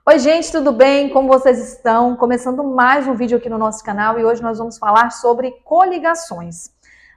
Oi gente, tudo bem? Como vocês estão? Começando mais um vídeo aqui no nosso canal e hoje nós vamos falar sobre coligações.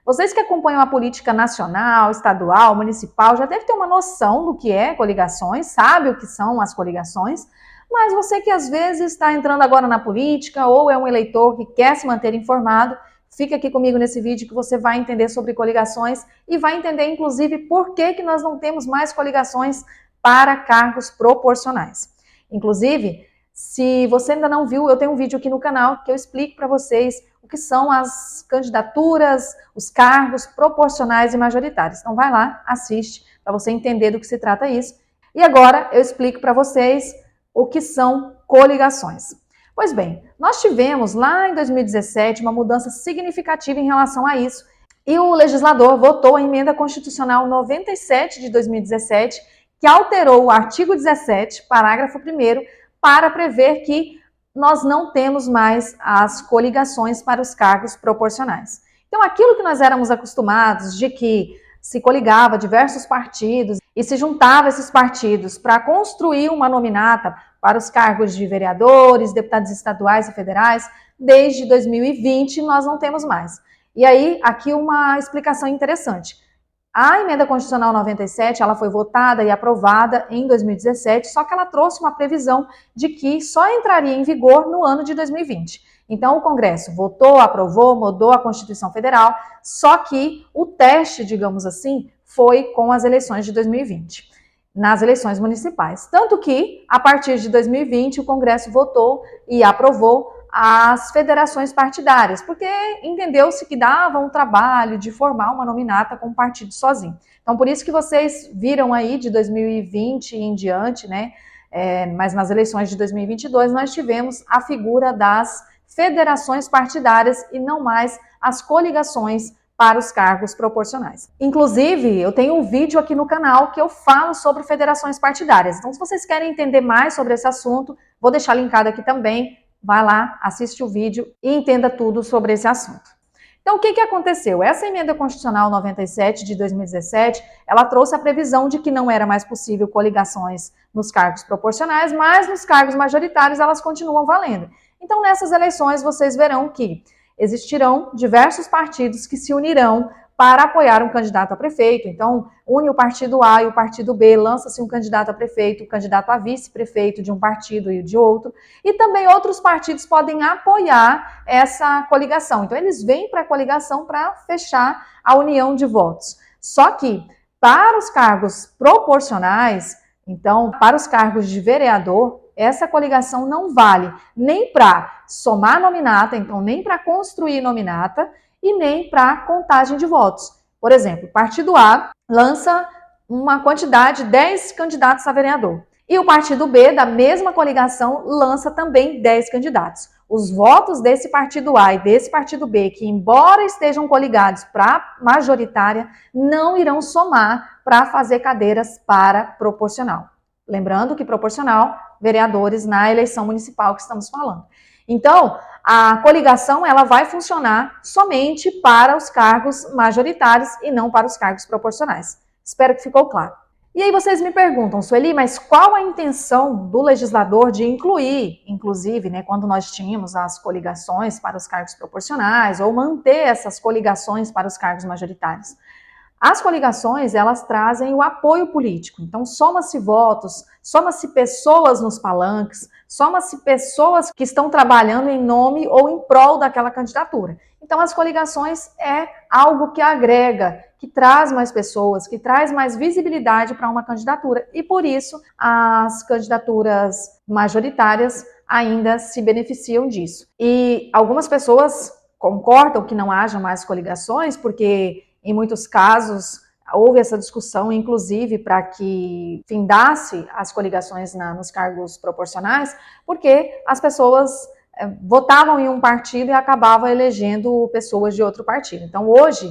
Vocês que acompanham a política nacional, estadual, municipal, já devem ter uma noção do que é coligações, sabe o que são as coligações, mas você que às vezes está entrando agora na política ou é um eleitor que quer se manter informado, fica aqui comigo nesse vídeo que você vai entender sobre coligações e vai entender inclusive por que nós não temos mais coligações para cargos proporcionais. Inclusive, se você ainda não viu, eu tenho um vídeo aqui no canal que eu explico para vocês o que são as candidaturas, os cargos proporcionais e majoritários. Então vai lá, assiste, para você entender do que se trata isso. E agora eu explico para vocês o que são coligações. Pois bem, nós tivemos lá em 2017 uma mudança significativa em relação a isso, e o legislador votou a Emenda Constitucional 97 de 2017, que alterou o artigo 17, parágrafo 1º, para prever que nós não temos mais as coligações para os cargos proporcionais. Então, aquilo que nós éramos acostumados de que se coligava diversos partidos e se juntava esses partidos para construir uma nominata para os cargos de vereadores, deputados estaduais e federais, desde 2020 nós não temos mais. E aí, aqui uma explicação interessante. A Emenda Constitucional 97, ela foi votada e aprovada em 2017, só que ela trouxe uma previsão de que só entraria em vigor no ano de 2020. Então, o Congresso votou, aprovou, mudou a Constituição Federal, só que o teste, digamos assim, foi com as eleições de 2020, nas eleições municipais. Tanto que, a partir de 2020, o Congresso votou e aprovou as federações partidárias, porque entendeu-se que dava um trabalho de formar uma nominata com o partido sozinho. Então, por isso que vocês viram aí de 2020 em diante, né? Mas nas eleições de 2022 nós tivemos a figura das federações partidárias e não mais as coligações para os cargos proporcionais. Inclusive, eu tenho um vídeo aqui no canal que eu falo sobre federações partidárias. Então, se vocês querem entender mais sobre esse assunto, vou deixar linkado aqui também. Vai lá, assiste o vídeo e entenda tudo sobre esse assunto. Então, o que aconteceu? Essa Emenda Constitucional 97 de 2017, ela trouxe a previsão de que não era mais possível coligações nos cargos proporcionais, mas nos cargos majoritários elas continuam valendo. Então, nessas eleições, vocês verão que existirão diversos partidos que se unirão para apoiar um candidato a prefeito. Então, une o partido A e o partido B, lança-se um candidato a prefeito, um candidato a vice-prefeito de um partido e de outro. E também outros partidos podem apoiar essa coligação. Então, eles vêm para a coligação para fechar a união de votos. Só que, para os cargos proporcionais, então, para os cargos de vereador, essa coligação não vale nem para somar nominata, então nem para construir nominata, e nem para contagem de votos. Por exemplo, o partido A lança uma quantidade de 10 candidatos a vereador. E o partido B, da mesma coligação, lança também 10 candidatos. Os votos desse partido A e desse partido B, que embora estejam coligados para majoritária, não irão somar para fazer cadeiras para proporcional. Lembrando que proporcional, vereadores na eleição municipal que estamos falando. Então, a coligação ela vai funcionar somente para os cargos majoritários e não para os cargos proporcionais. Espero que ficou claro. E aí vocês me perguntam, Sueli, mas qual a intenção do legislador de incluir, inclusive, né, quando nós tínhamos as coligações para os cargos proporcionais ou manter essas coligações para os cargos majoritários? As coligações, elas trazem o apoio político. Então, soma-se votos, soma-se pessoas nos palanques, soma-se pessoas que estão trabalhando em nome ou em prol daquela candidatura. Então, as coligações é algo que agrega, que traz mais pessoas, que traz mais visibilidade para uma candidatura. E, por isso, as candidaturas majoritárias ainda se beneficiam disso. E algumas pessoas concordam que não haja mais coligações, porque em muitos casos, houve essa discussão, inclusive, para que findasse as coligações nos cargos proporcionais, porque as pessoas votavam em um partido e acabavam elegendo pessoas de outro partido. Então, hoje,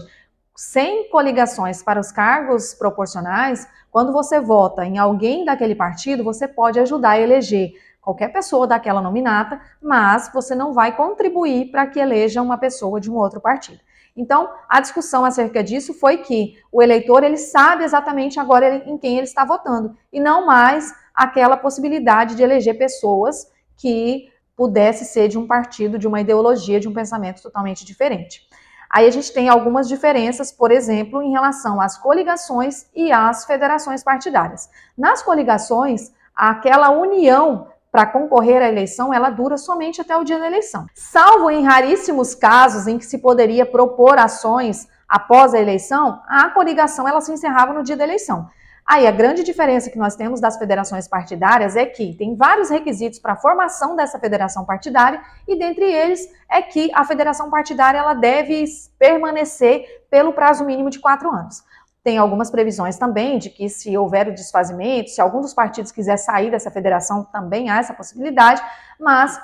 sem coligações para os cargos proporcionais, quando você vota em alguém daquele partido, você pode ajudar a eleger qualquer pessoa daquela nominata, mas você não vai contribuir para que eleja uma pessoa de um outro partido. Então, a discussão acerca disso foi que o eleitor ele sabe exatamente agora em quem ele está votando, e não mais aquela possibilidade de eleger pessoas que pudesse ser de um partido, de uma ideologia, de um pensamento totalmente diferente. Aí a gente tem algumas diferenças, por exemplo, em relação às coligações e às federações partidárias. Nas coligações, aquela união para concorrer à eleição, ela dura somente até o dia da eleição. Salvo em raríssimos casos em que se poderia propor ações após a eleição, a coligação ela se encerrava no dia da eleição. Aí a grande diferença que nós temos das federações partidárias é que tem vários requisitos para a formação dessa federação partidária e dentre eles é que a federação partidária ela deve permanecer pelo prazo mínimo de 4 anos. Tem algumas previsões também de que se houver o desfazimento, se algum dos partidos quiser sair dessa federação, também há essa possibilidade, mas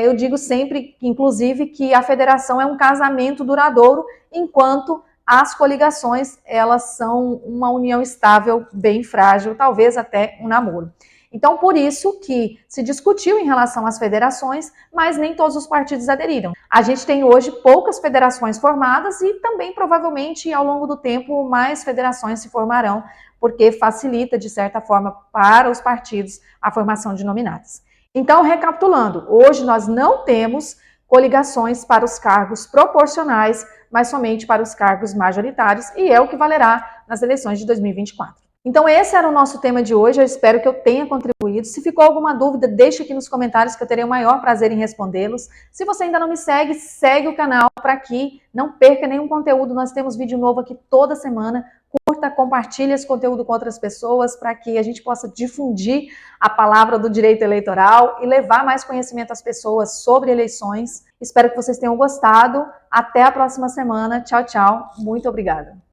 eu digo sempre, inclusive, que a federação é um casamento duradouro, enquanto as coligações, elas são uma união estável, bem frágil, talvez até um namoro. Então, por isso que se discutiu em relação às federações, mas nem todos os partidos aderiram. A gente tem hoje poucas federações formadas e também, provavelmente, ao longo do tempo, mais federações se formarão, porque facilita, de certa forma, para os partidos a formação de nominatas. Então, recapitulando, hoje nós não temos coligações para os cargos proporcionais, mas somente para os cargos majoritários, e é o que valerá nas eleições de 2024. Então esse era o nosso tema de hoje, eu espero que eu tenha contribuído. Se ficou alguma dúvida, deixe aqui nos comentários que eu terei o maior prazer em respondê-los. Se você ainda não me segue, segue o canal para que não perca nenhum conteúdo, nós temos vídeo novo aqui toda semana. Curta, compartilhe esse conteúdo com outras pessoas para que a gente possa difundir a palavra do direito eleitoral e levar mais conhecimento às pessoas sobre eleições. Espero que vocês tenham gostado. Até a próxima semana. Tchau, tchau. Muito obrigada.